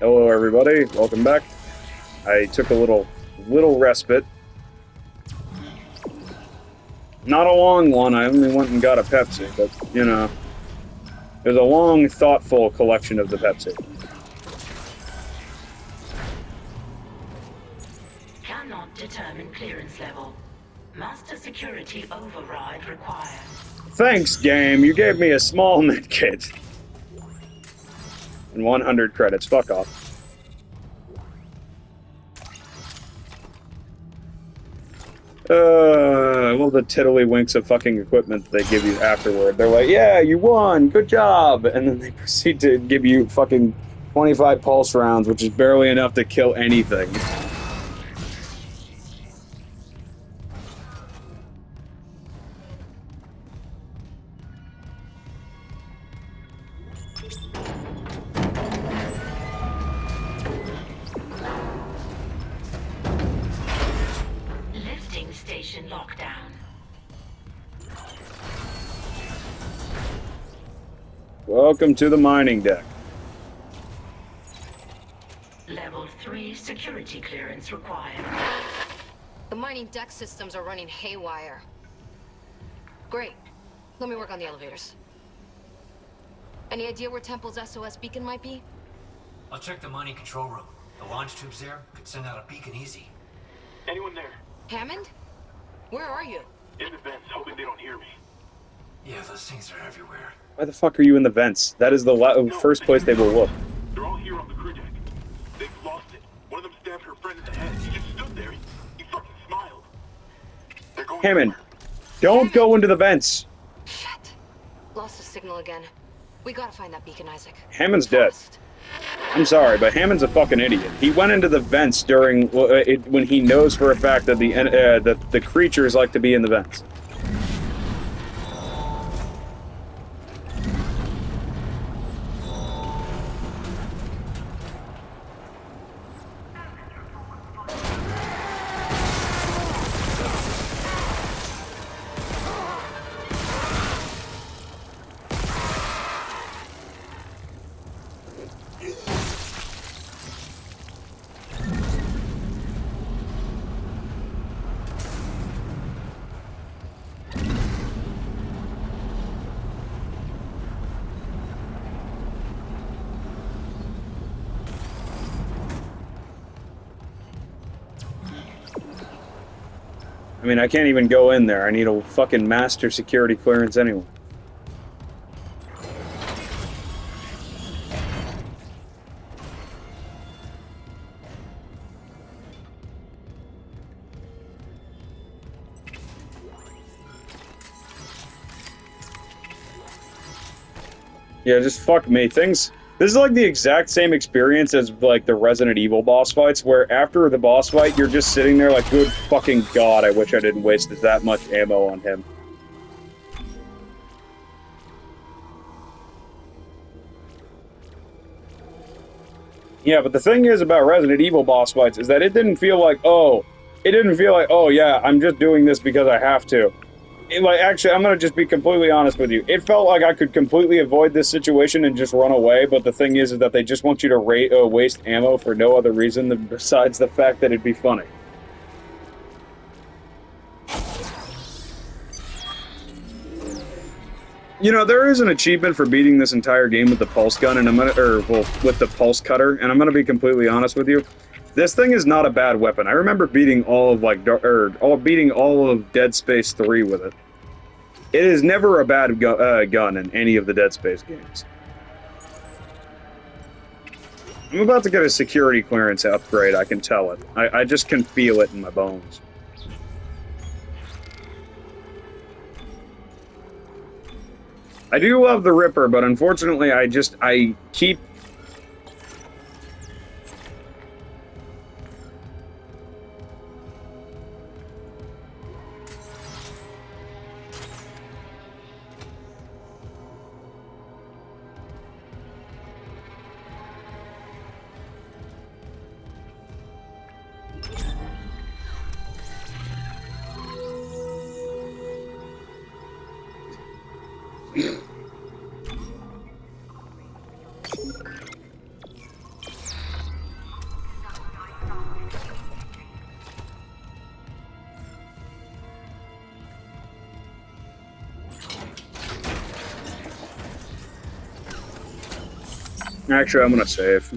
Hello, everybody. Welcome back. I took a little respite. Not a long one. I only went and got a Pepsi, but you know, it was a long, thoughtful collection of the Pepsi. Cannot determine clearance level. Master security override required. Thanks, game. You gave me a small medkit. And 100 credits. Fuck off. Well, the tiddlywinks of fucking equipment they give you afterward. They're like, yeah, you won, good job. And then they proceed to give you fucking 25 pulse rounds, which is barely enough to kill anything. Lifting station lockdown. Welcome to the mining deck. Level 3 security clearance required. The mining deck systems are running haywire. Great. Let me work on the elevators. Any idea where Temple's SOS beacon might be? I'll check the mining control room. The launch tubes there could send out a beacon easy. Anyone there? Hammond? Where are you? In the vents, hoping they don't hear me. Yeah, those things are everywhere. Why the fuck are you in the vents? That is the first place they will look. They're all here on the crew deck. They've lost it. One of them stabbed her friend in the head. He just stood there. He fucking smiled. They're going Hammond, somewhere. don't go into the vents. Shit. Lost the signal again. We gotta find that beacon, Isaac. Hammond's dead. Fast. I'm sorry, but Hammond's a fucking idiot. He went into the vents during when he knows for a fact that the creatures like to be in the vents. I mean, I can't even go in there. I need a fucking master security clearance anyway. Yeah, just fuck me. This is like the exact same experience as like the Resident Evil boss fights, where after the boss fight, you're just sitting there like, good fucking god, I wish I didn't waste that much ammo on him. Yeah, but the thing is about Resident Evil boss fights is that it didn't feel like, oh, yeah, I'm just doing this because I have to. Actually, I'm gonna just be completely honest with you. It felt like I could completely avoid this situation and just run away, but the thing is that they just want you to waste ammo for no other reason besides the fact that it'd be funny. You know, there is an achievement for beating this entire game with the pulse gun, and with the pulse cutter, and I'm gonna be completely honest with you. This thing is not a bad weapon. I remember beating all of Dead Space 3 with it. It is never a bad gun in any of the Dead Space games. I'm about to get a security clearance upgrade, I can tell it. I just can feel it in my bones. I do love the Ripper, but unfortunately I keep... Actually, I'm gonna save.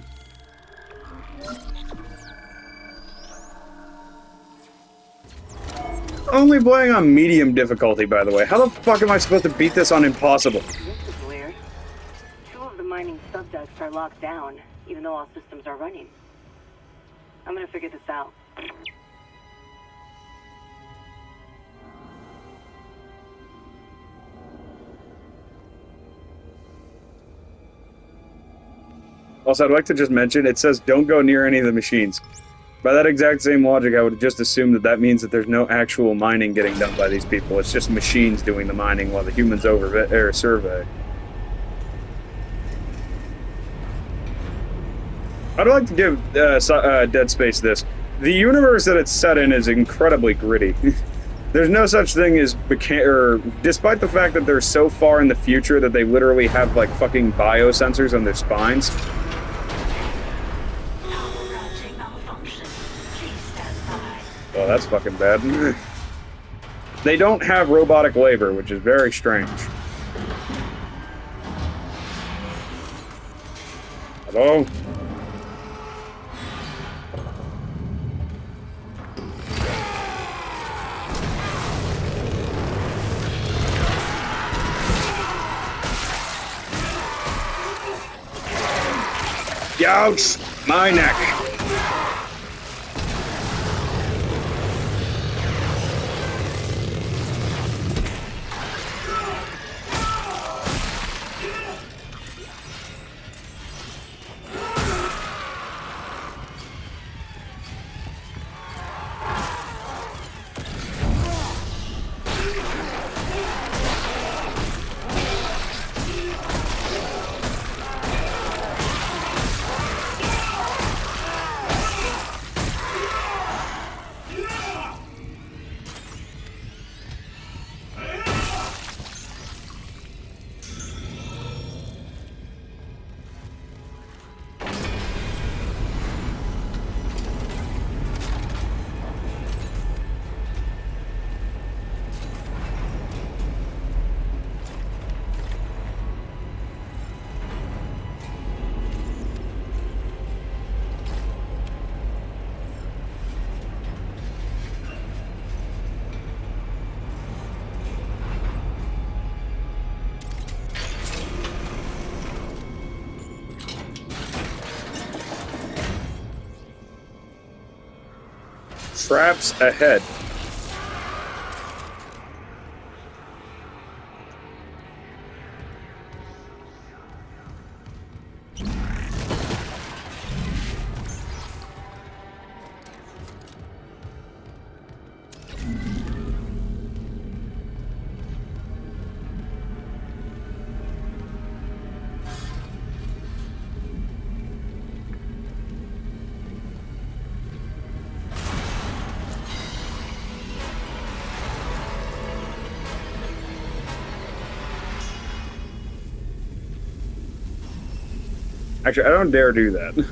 Only playing on medium difficulty, by the way. How the fuck am I supposed to beat this on impossible? This is weird. Two of the mining subducts are locked down, even though all systems are running. I'm gonna figure this out. Also, I'd like to just mention, it says don't go near any of the machines. By that exact same logic, I would just assume that that means that there's no actual mining getting done by these people. It's just machines doing the mining while the humans survey. I'd like to give Dead Space this. The universe that it's set in is incredibly gritty. There's no such thing as despite the fact that they're so far in the future that they literally have like fucking biosensors on their spines. Oh, that's fucking bad. They don't have robotic labor, which is very strange. Hello? Ouch! My neck! Traps ahead. Actually, I don't dare do that.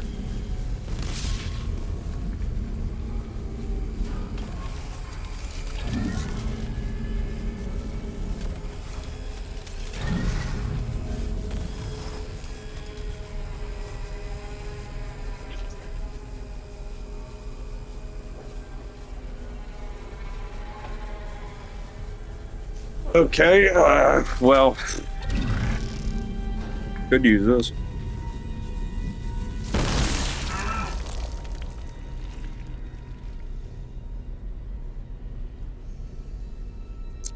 Okay, well, could use this.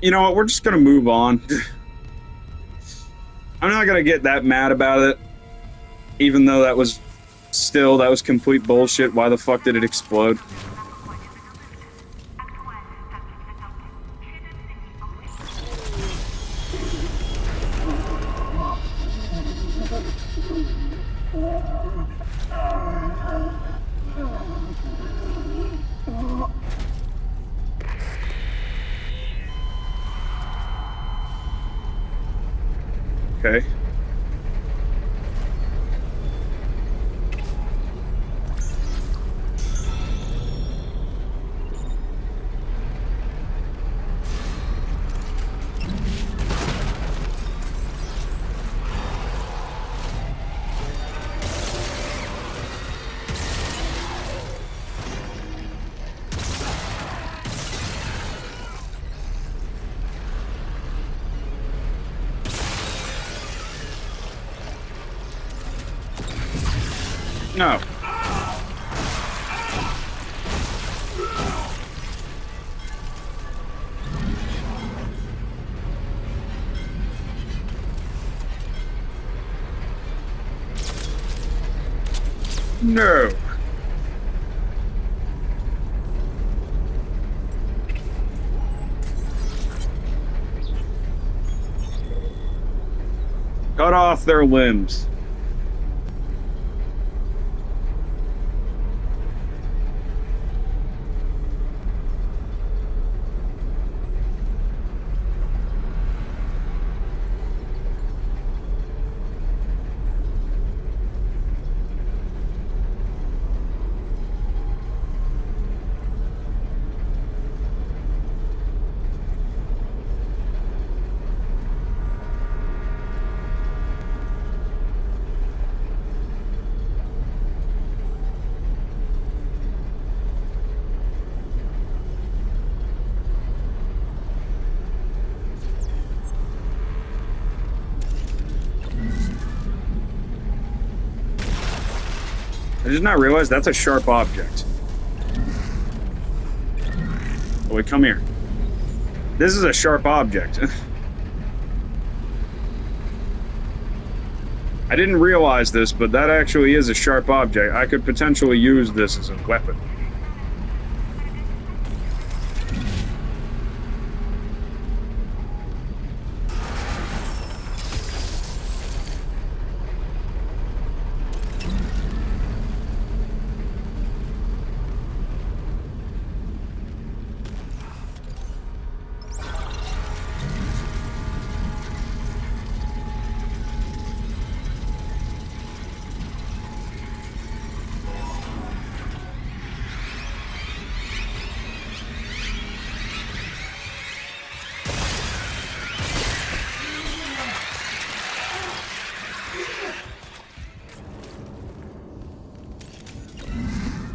You know what, we're just gonna move on. I'm not gonna get that mad about it, even though that was complete bullshit. Why the fuck did it explode? Okay. No. No. Cut off their limbs. I did not realize that's a sharp object. Oh, wait, come here. This is a sharp object. I didn't realize this, but that actually is a sharp object. I could potentially use this as a weapon.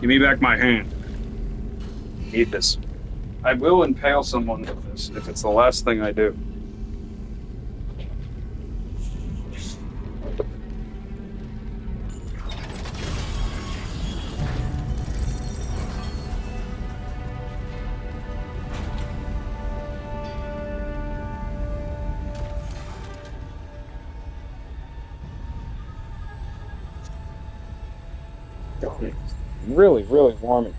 Give me back my hand. Need this. I will impale someone with this if it's the last thing I do. Really, really warming.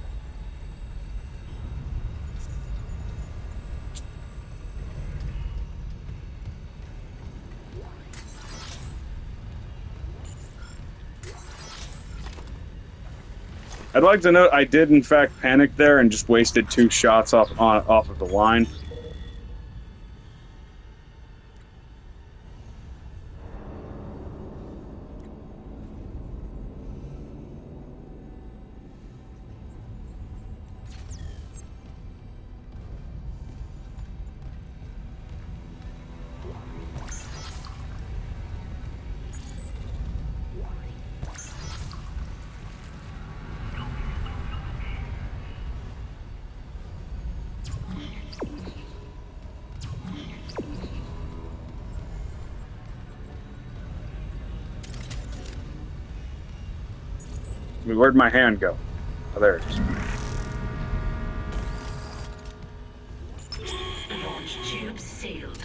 I'd like to note I did in fact panic there and just wasted 2 shots off of the line. Where'd my hand go? Oh, there it is. Launch tubes sealed.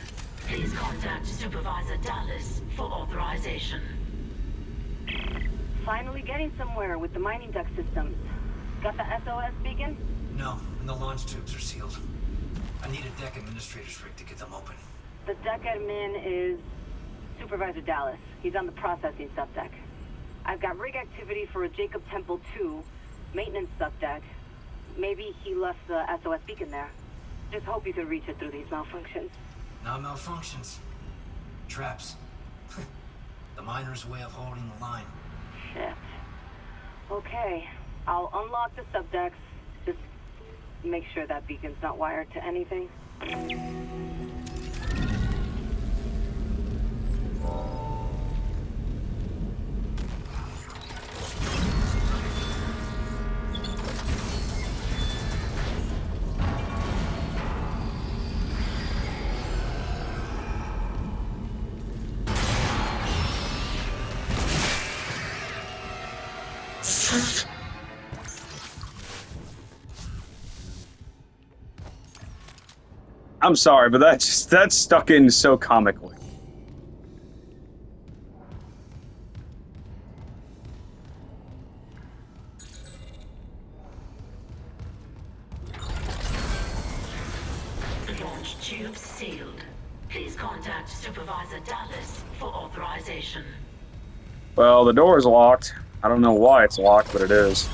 Please contact Supervisor Dallas for authorization. Finally getting somewhere with the mining duct systems. Got the SOS beacon? No, and the launch tubes are sealed. I need a deck administrator's rig to get them open. The deck admin is Supervisor Dallas. He's on the processing subdeck. I've got rig activity for a Jacob Temple 2 maintenance subdeck. Maybe he left the SOS beacon there. Just hope you can reach it through these malfunctions. Not malfunctions. Traps. The miner's way of holding the line. Shit. Okay. I'll unlock the subdecks. Just make sure that beacon's not wired to anything. I'm sorry, but that's stuck in so comically. Launch tube sealed. Please contact Supervisor Dallas for authorization. Well, the door is locked. I don't know why it's locked, but it is.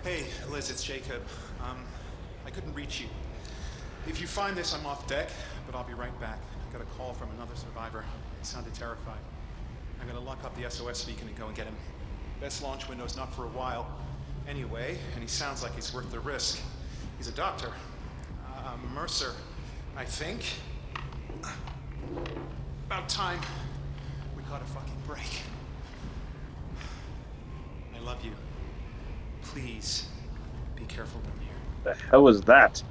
Hey, Liz, it's Jacob. I couldn't reach you. If you find this, I'm off deck, but I'll be right back. I got a call from another survivor. He sounded terrified. I'm gonna lock up the SOS beacon and go and get him. Best launch window's not for a while. Anyway, and he sounds like he's worth the risk. He's a doctor. Mercer, I think. About time we caught a fucking break. I love you. Please, be careful down here. The hell was that?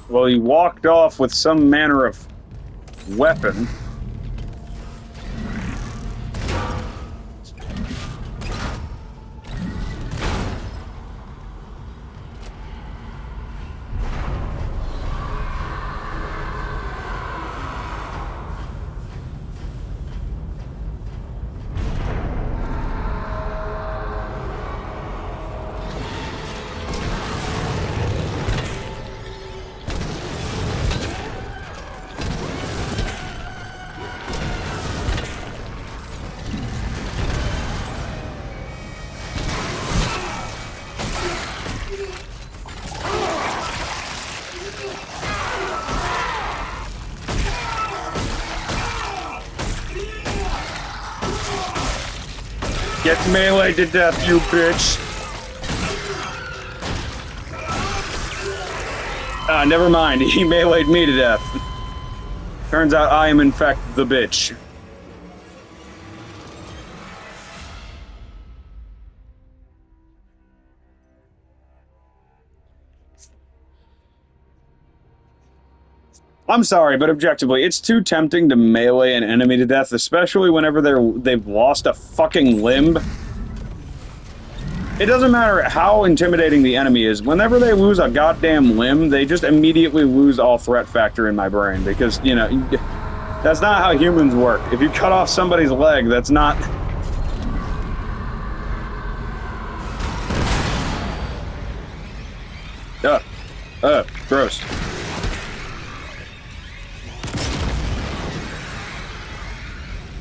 Well, he walked off with some manner of weapon. Get meleeed to death, you bitch! Never mind. He meleeed me to death. Turns out I am, in fact, the bitch. I'm sorry, but objectively, it's too tempting to melee an enemy to death, especially whenever they've lost a fucking limb. It doesn't matter how intimidating the enemy is, whenever they lose a goddamn limb, they just immediately lose all threat factor in my brain, because, you know, that's not how humans work. If you cut off somebody's leg, that's not... Gross.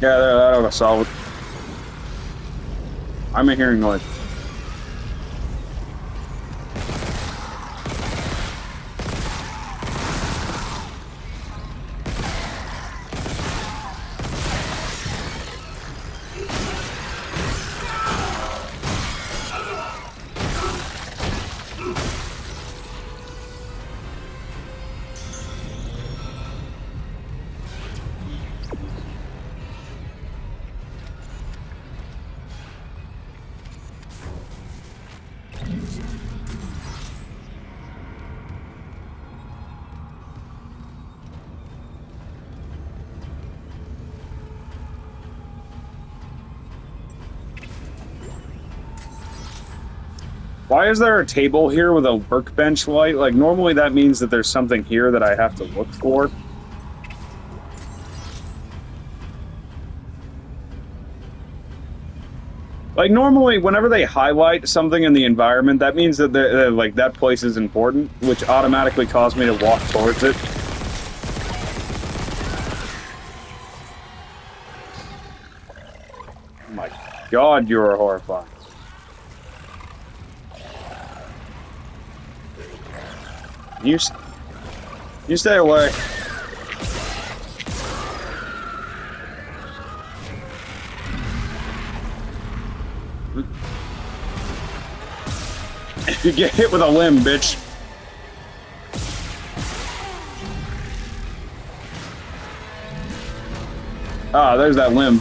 Yeah, that ought to solve it. I'm hearing noise. Why is there a table here with a workbench light? Like, normally that means that there's something here that I have to look for. Like, normally, whenever they highlight something in the environment, that means that like, that place is important, which automatically caused me to walk towards it. Oh my god, you are horrifying. You stay away. You get hit with a limb, bitch. Ah, there's that limb.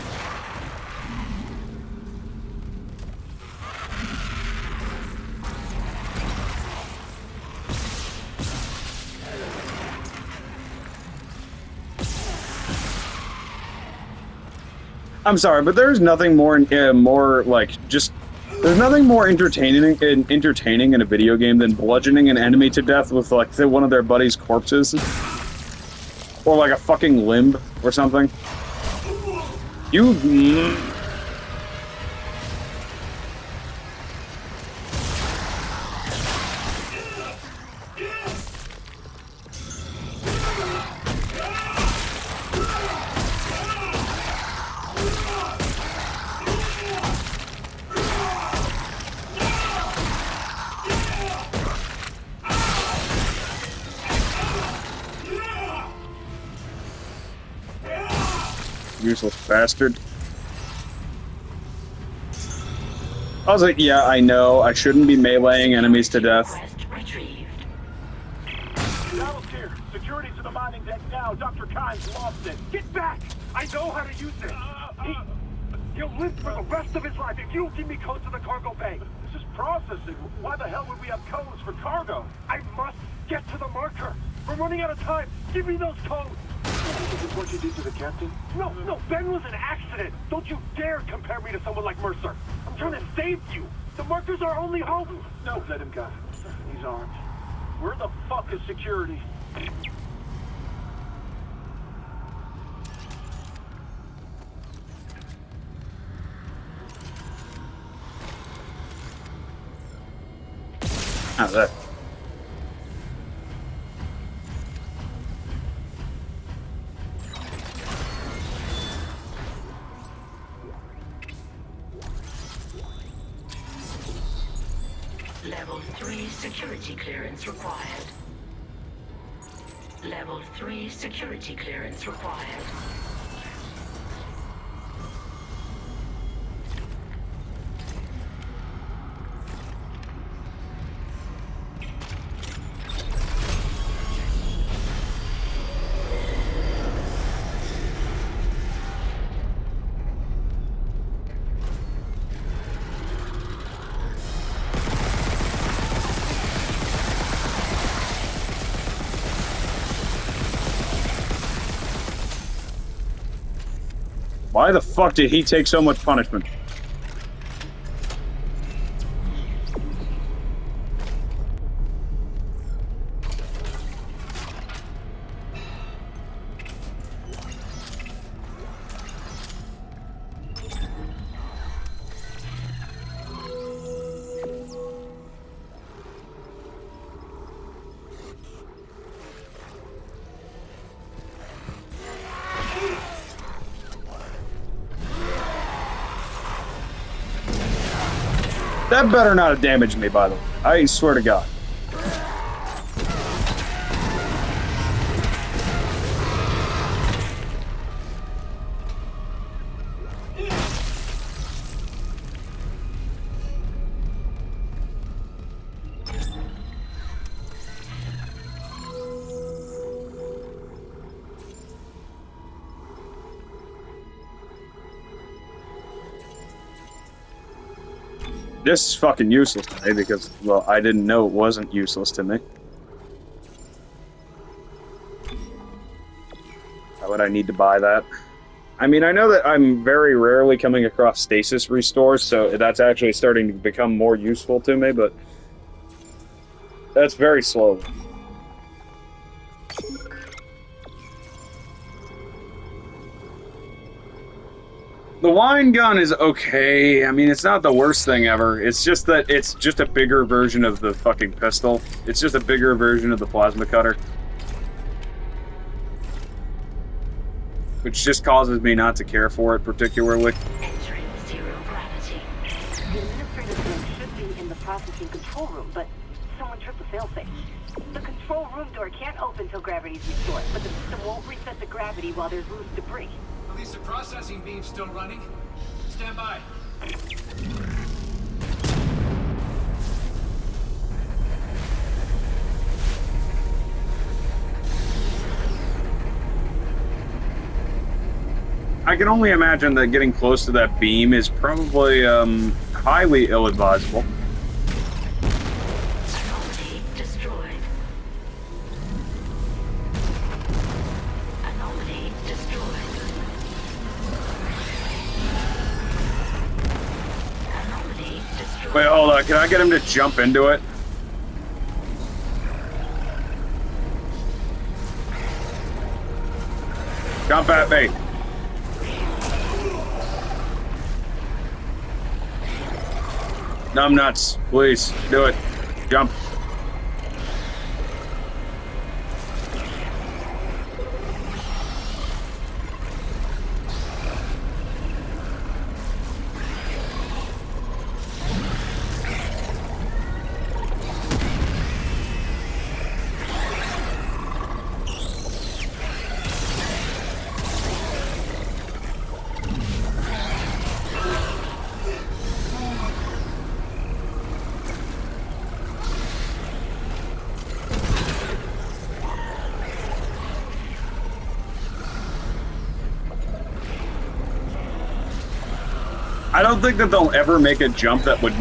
I'm sorry, but there's nothing more, like, just... There's nothing more entertaining in a video game than bludgeoning an enemy to death with, like, one of their buddies' corpses. Or, like, a fucking limb or something. You... Useless bastard. I was like, yeah, I know. I shouldn't be meleeing enemies to death. Request retrieved. Dallas here. Security to the mining deck now. Dr. Kynes lost it. Get back! I know how to use it. He'll live for the rest of his life if you don't give me codes to the cargo bay. This is processing. Why the hell would we have codes for cargo? I must get to the marker. We're running out of time. Give me those codes. Is this what you did to the captain? No, Ben was an accident. Don't you dare compare me to someone like Mercer. I'm trying to save you. The marker's our only hope. No, let him go. He's armed. Where the fuck is security? How's that? Level 3 security clearance required. Level 3 security clearance required. Why the fuck did he take so much punishment? That better not have damaged me, by the way. I swear to God. This is fucking useless to me because, well, I didn't know it wasn't useless to me. Why would I need to buy that? I mean, I know that I'm very rarely coming across stasis restores, so that's actually starting to become more useful to me, but that's very slow. The wine gun is okay. I mean, it's not the worst thing ever. It's just that it's just a bigger version of the fucking pistol. It's just a bigger version of the plasma cutter. Which just causes me not to care for it particularly. Entering zero gravity. The administrative room should be in the processing control room, but someone tripped the failsafe. The control room door can't open till gravity's restored, but the system won't reset the gravity while there's loose debris. At least the processing beam's still running. Stand by. I can only imagine that getting close to that beam is probably highly ill-advisable. Anomaly destroyed. Anomaly destroyed. Anomaly destroyed. Wait, hold on. Can I get him to jump into it? Jump at me. Numbnuts, please, do it. Jump. I don't think that they'll ever make a jump that would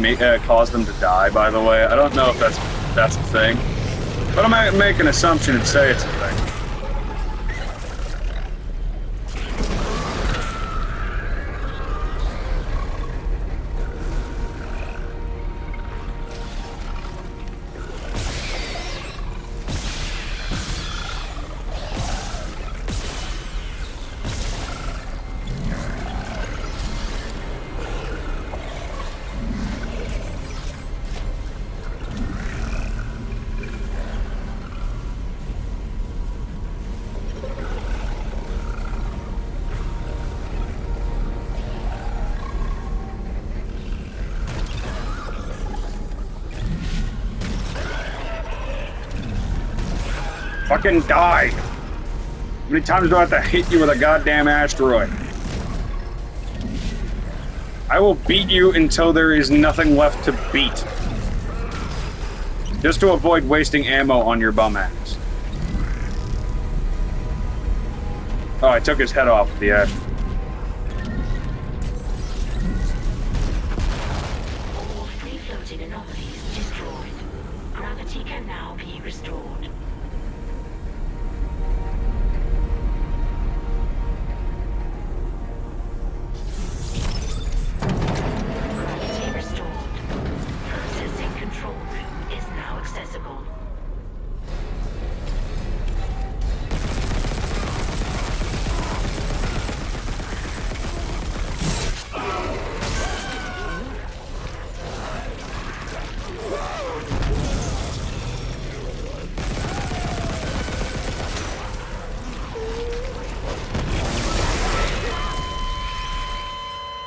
cause them to die, by the way. I don't know if that's a thing. But I'm going to make an assumption and say it's a thing. Fucking die! How many times do I have to hit you with a goddamn asteroid? I will beat you until there is nothing left to beat. Just to avoid wasting ammo on your bum ass. Oh, I took his head off with the asteroid. All free-floating anomalies destroyed. Gravity can now be restored. Gravity restored. Processing control room is now accessible.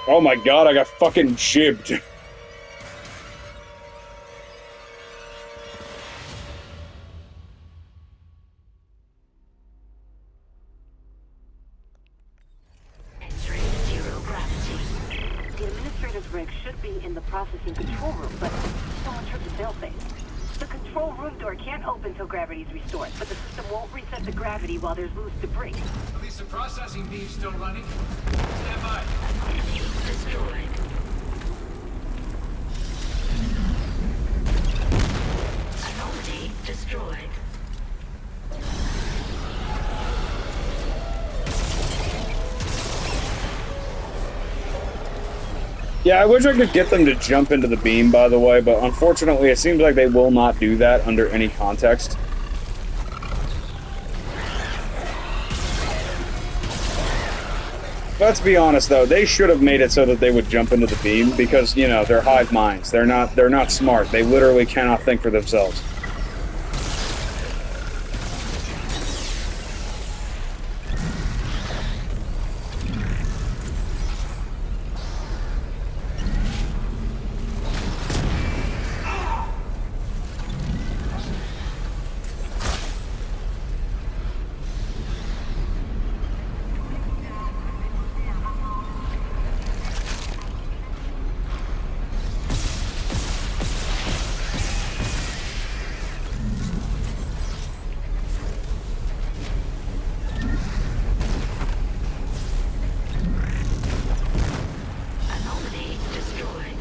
Oh my god, I got fucking jibbed. Entering zero gravity. The administrative rig should be in the processing control room, but someone tripped the failsafe. The control room door can't open till gravity's restored, but the system won't reset the gravity while there's loose debris. At least the processing beam's still running. Stand by. Destroyed. Anomaly destroyed. Yeah, I wish I could get them to jump into the beam, by the way, but unfortunately it seems like they will not do that under any context. Let's be honest, though. They should have made it so that they would jump into the beam because, you know, they're hive minds. They're not smart. They literally cannot think for themselves. Anomaly destroyed.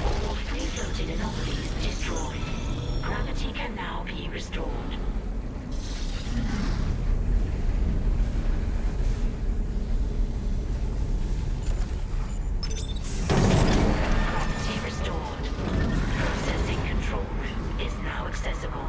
All free-floating anomalies destroyed. Gravity can now be restored. Gravity restored. Processing control room is now accessible.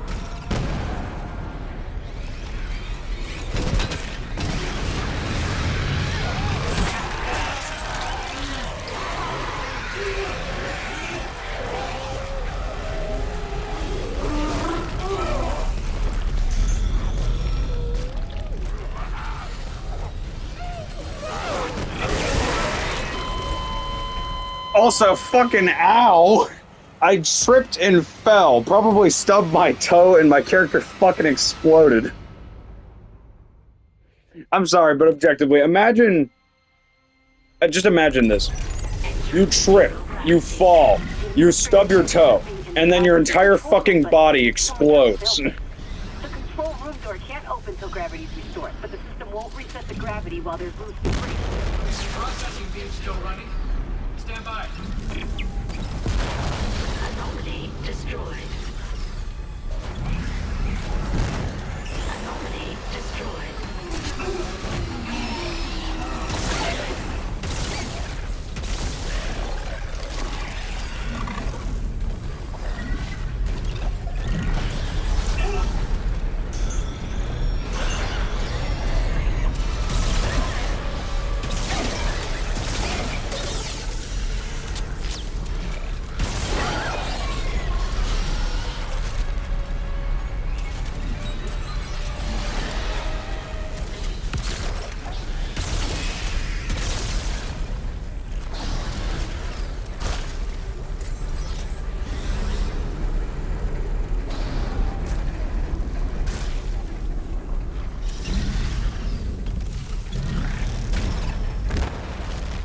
Also, fucking ow! I tripped and fell, probably stubbed my toe, and my character fucking exploded. I'm sorry, but objectively, imagine... just imagine this. You trip, you fall, you stub your toe, and then your entire fucking body explodes. The control room door can't open till gravity's restored, but the system won't reset the gravity while there's loose debris. Processing beam still running. Stand by. Anomaly destroyed. Anomaly destroyed.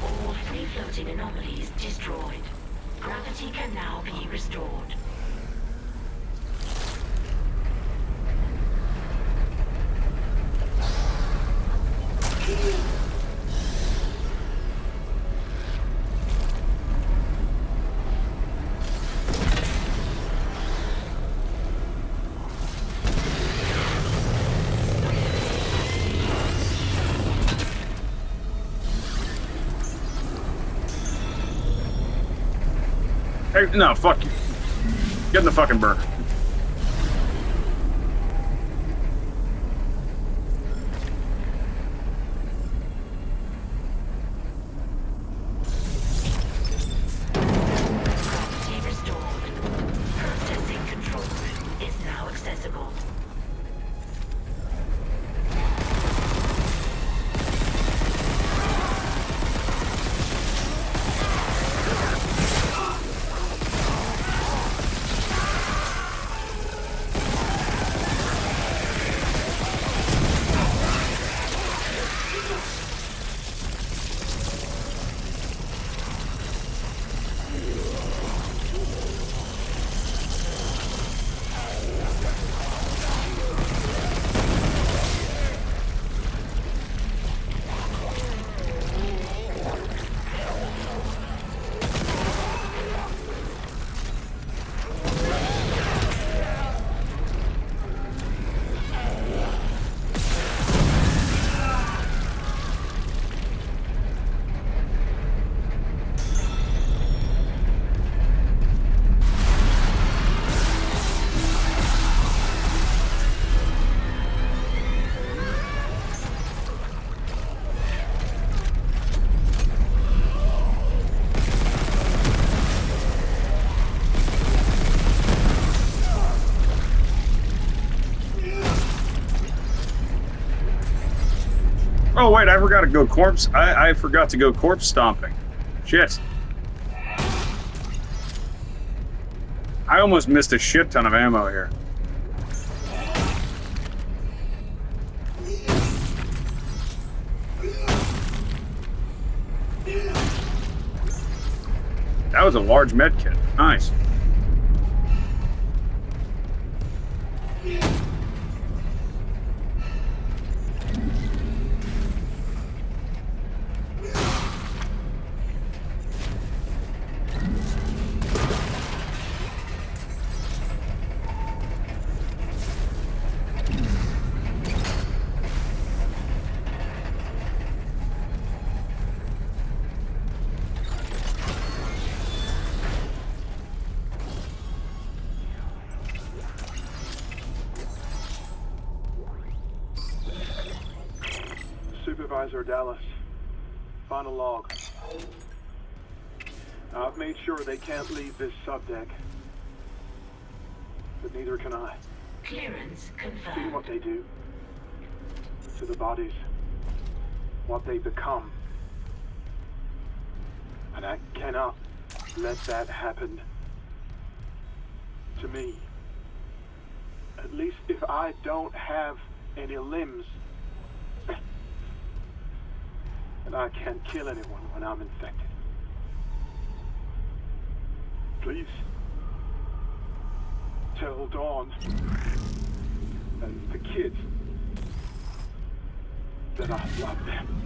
All free-floating anomalies destroyed. Gravity can now be restored. Hey, no, fuck you. Get in the fucking burner. Gravity restored. Processing control room is now accessible. wait, I forgot to go corpse. I forgot to go corpse stomping. Shit. I almost missed a shit ton of ammo here. That was a large med kit. Nice. Supervisor Dallas, final log. I've made sure they can't leave this subdeck. But neither can I. Clearance See confirmed. what they do to the bodies, what they become. And I cannot let that happen to me. At least if I don't have any limbs. And I can't kill anyone when I'm infected. Please. Tell Dawn and the kids that I love them.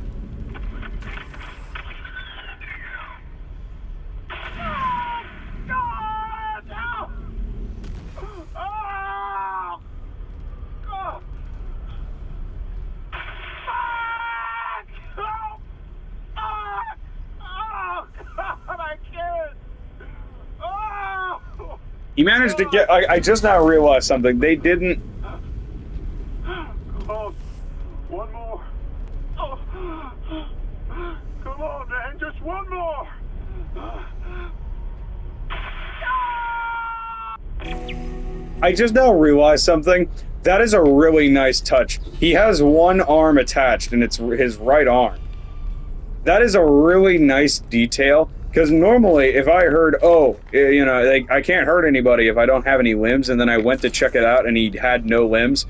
He managed to get... I just now realized something. They didn't... Oh, one more. Oh. Come on, man, just one more. I just now realized something. That is a really nice touch. He has one arm attached, and it's his right arm. That is a really nice detail, because normally if I heard, oh, you know, like, I can't hurt anybody if I don't have any limbs, and then I went to check it out and he had no limbs,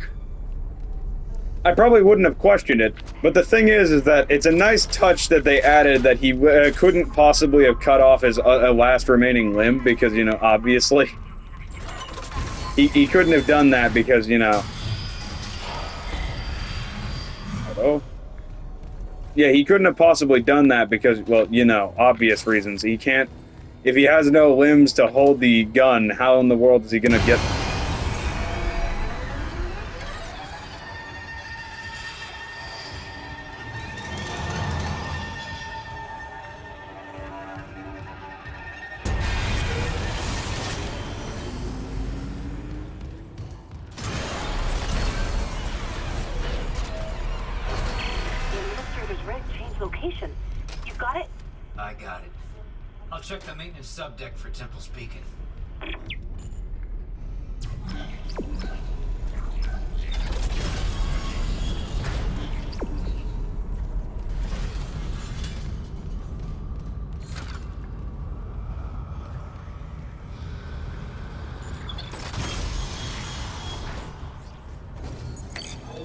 I probably wouldn't have questioned it. But the thing is that it's a nice touch that they added that he couldn't possibly have cut off his last remaining limb, because, you know, obviously. He couldn't have done that because, you know... Hello? Yeah, he couldn't have possibly done that because, well, you know, obvious reasons. He can't... If he has no limbs to hold the gun, how in the world is he gonna get... Location. You got it? I got it. I'll check the maintenance subdeck for Temple's Beacon.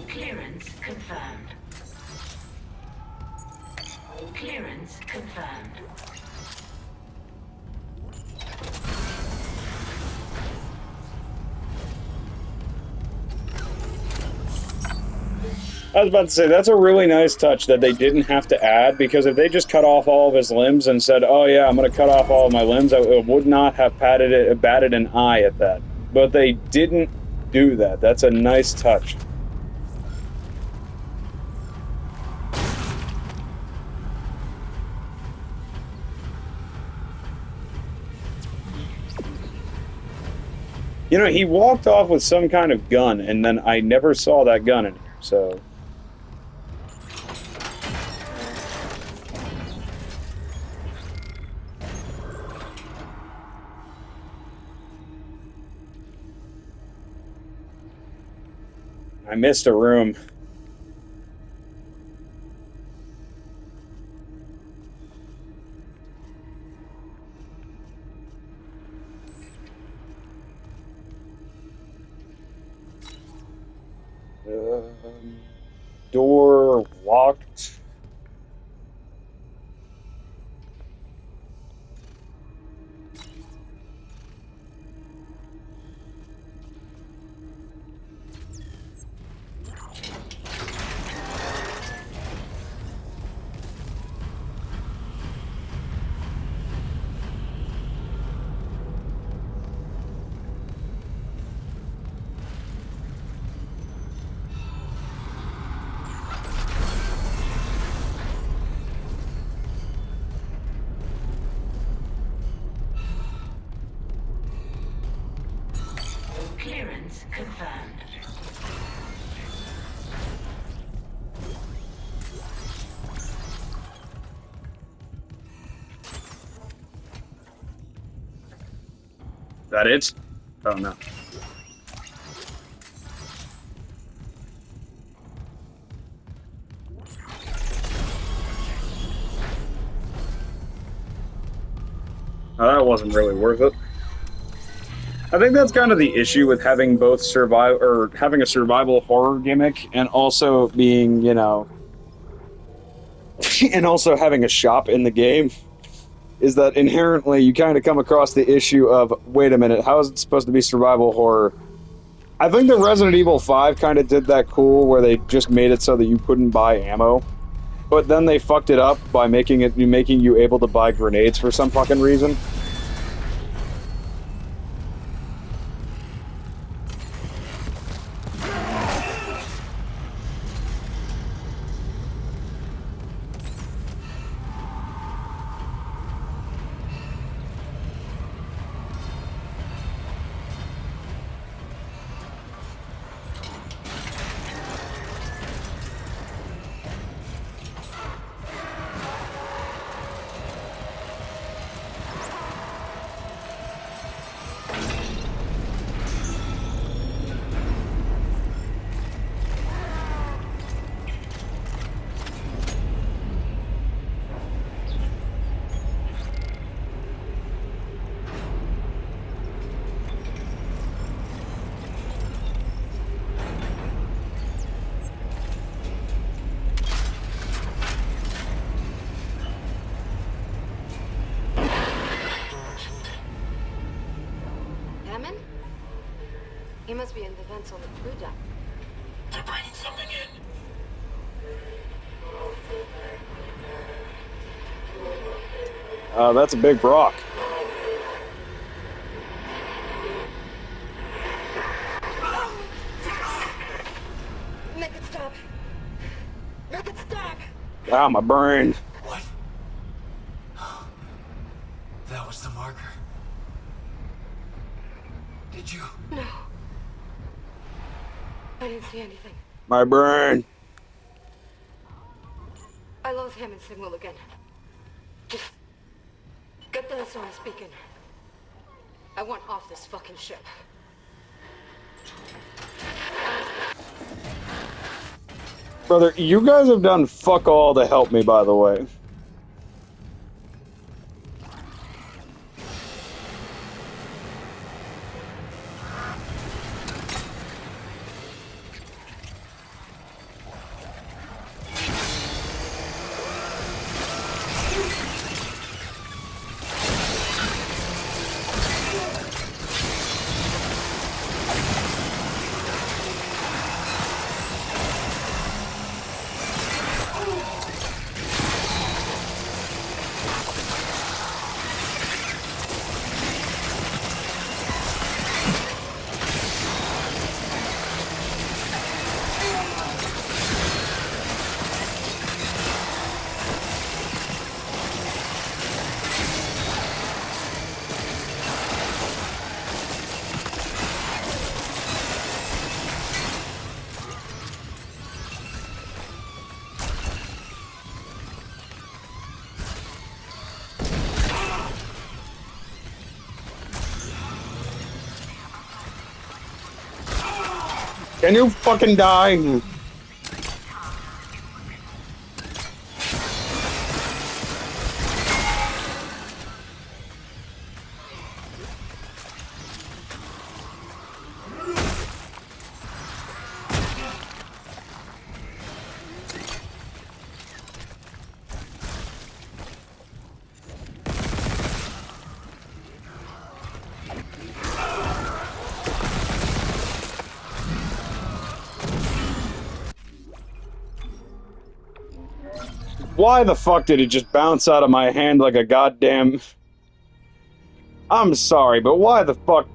Clearance confirmed. Clearance confirmed. I was about to say, that's a really nice touch that they didn't have to add, because if they just cut off all of his limbs and said, oh yeah, I'm going to cut off all of my limbs, I would not have batted an eye at that. But they didn't do that. That's a nice touch. You know, he walked off with some kind of gun, and then I never saw that gun in here, so... I missed a room. door locked? Clearance confirmed. Is that it? Oh no. Oh, that wasn't really worth it. I think that's kind of the issue with having both survive or having a survival horror gimmick and also being, you know, and also having a shop in the game, is that inherently you kind of come across the issue of, wait a minute, how is it supposed to be survival horror? I think the Resident Evil 5 kind of did that cool where they just made it so that you couldn't buy ammo, but then they fucked it up by making you able to buy grenades for some fucking reason. Hammond? He must be in the vents on the crew deck. They're bringing something in. That's a big rock. Make it stop! Make it stop! Ah, my brain. What? That was the marker. Did you? No. I didn't see anything. My brain. I lost Hammond's signal again. Just get the SOS beacon. I want off this fucking ship. Brother, you guys have done fuck all to help me, by the way. Can you fucking die? Why the fuck did it just bounce out of my hand like a goddamn... I'm sorry, but why the fuck...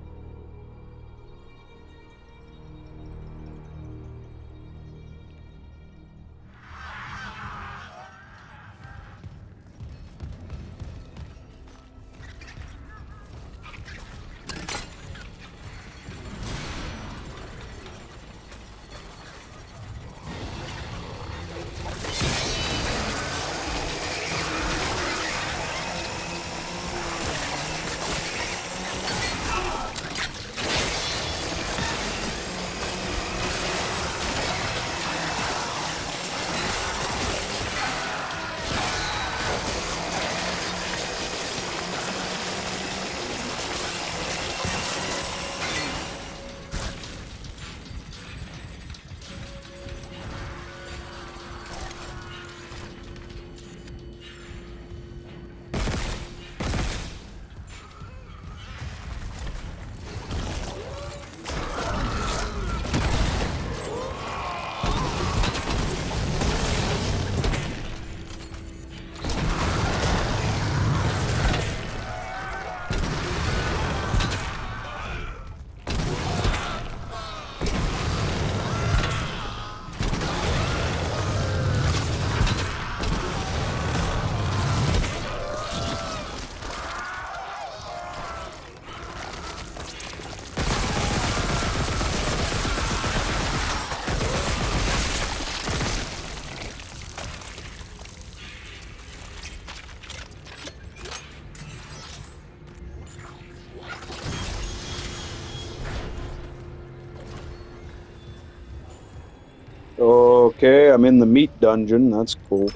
Okay, I'm in the meat dungeon. That's cool.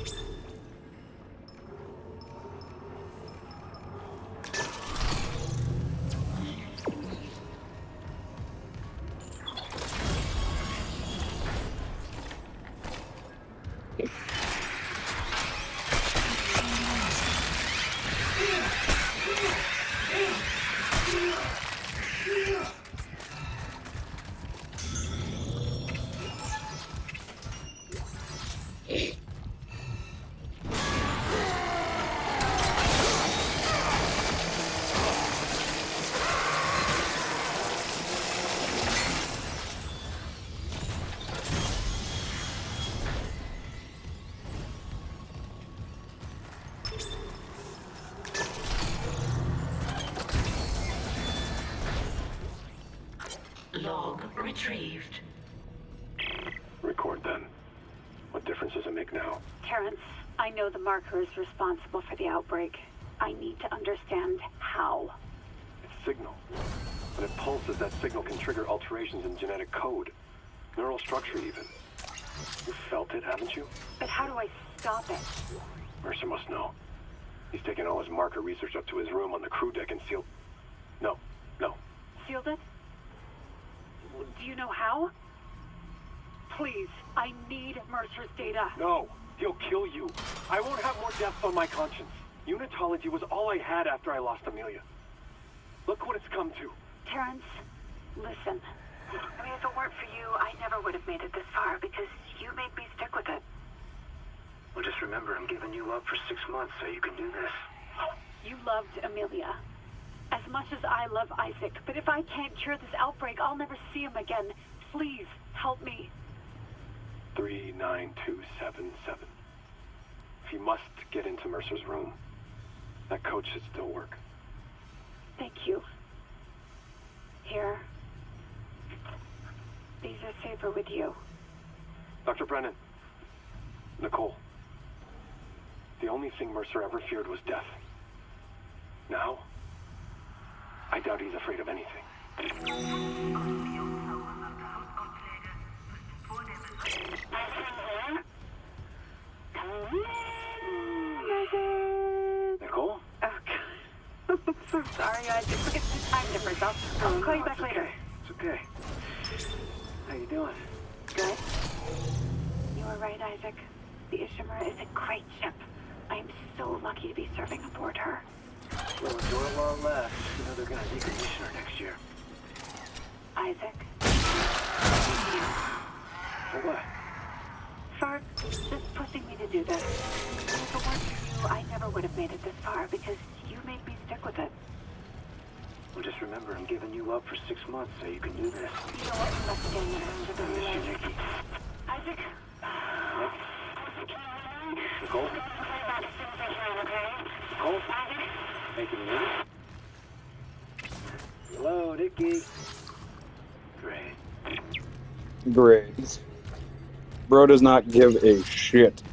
Log retrieved. Record then. What difference does it make now? Terrence, I know the marker is responsible for the outbreak. I need to understand how. It's signal. When it pulses, that signal can trigger alterations in genetic code. Neural structure, even. You felt it, haven't you? But how do I stop it? Mercer must know. He's taken all his marker research up to his room on the crew deck and sealed... No. Sealed it? Do you know how? Please, I need Mercer's data. No, he'll kill you. I won't have more deaths on my conscience. Unitology was all I had after I lost Amelia. Look what it's come to. Terrence, listen. I mean, if it weren't for you, I never would have made it this far because you made me stick with it. Well, just remember, I'm giving you up for 6 months so you can do this. You loved Amelia as much as I love Isaac, but if I can't cure this outbreak, I'll never see him again. Please, help me. 39277. If you must get into Mercer's room, that code should still work. Thank you. Here. These are safer with you. Dr. Brennan. Nicole. The only thing Mercer ever feared was death. Now, I doubt he's afraid of anything. Nicole? Oh, God. I'm so sorry, Isaac. Look at the time difference. I'll call you back later. It's okay. How you doing? Good. You were right, Isaac. The Ishimura is a great ship. I am so lucky to be serving aboard her. Well, enjoy it while it lasts. You know they're gonna decommission her next year. Isaac. For what? For just pushing me to do this. I never would have made it this far because you made me stick with it. Well, just remember, I'm giving you up for 6 months so you can do this. You know what? You must get into the I miss you, Nikki. Isaac. Nicole? Nicole? Hey, can you hear me? Hello, Nikki. Great. Great. Bro does not give a shit.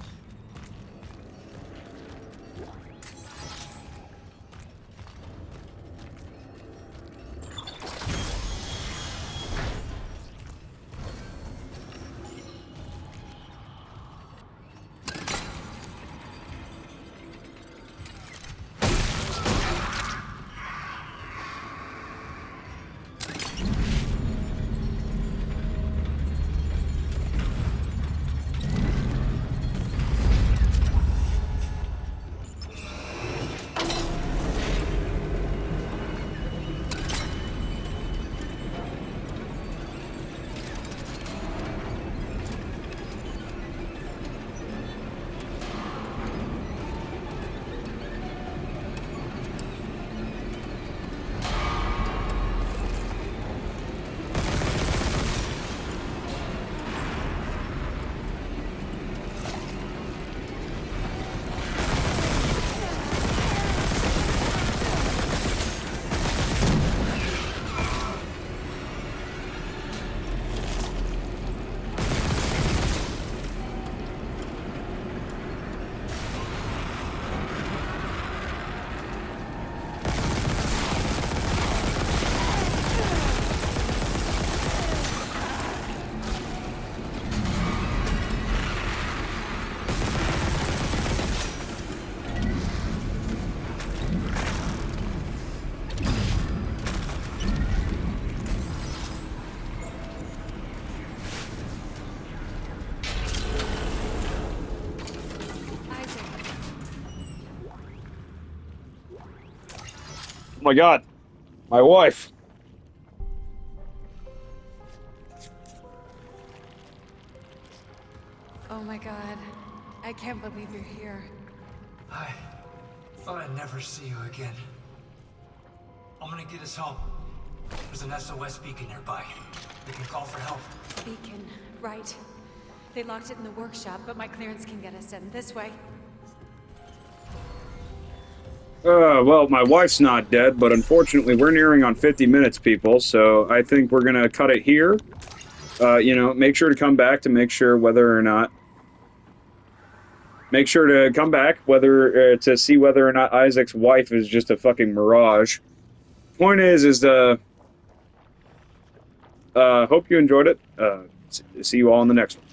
Oh my god. My wife. Oh my god. I can't believe you're here. I thought I'd never see you again. I'm gonna get us home. There's an SOS beacon nearby. We can call for help. Beacon, right. They locked it in the workshop, but my clearance can get us in this way. Well, my wife's not dead, but unfortunately we're nearing on 50 minutes, people, so I think we're gonna cut it here. You know, make sure to come back to make sure whether or not... Make sure to come back whether to see whether or not Isaac's wife is just a fucking mirage. Point is hope you enjoyed it. See you all in the next one.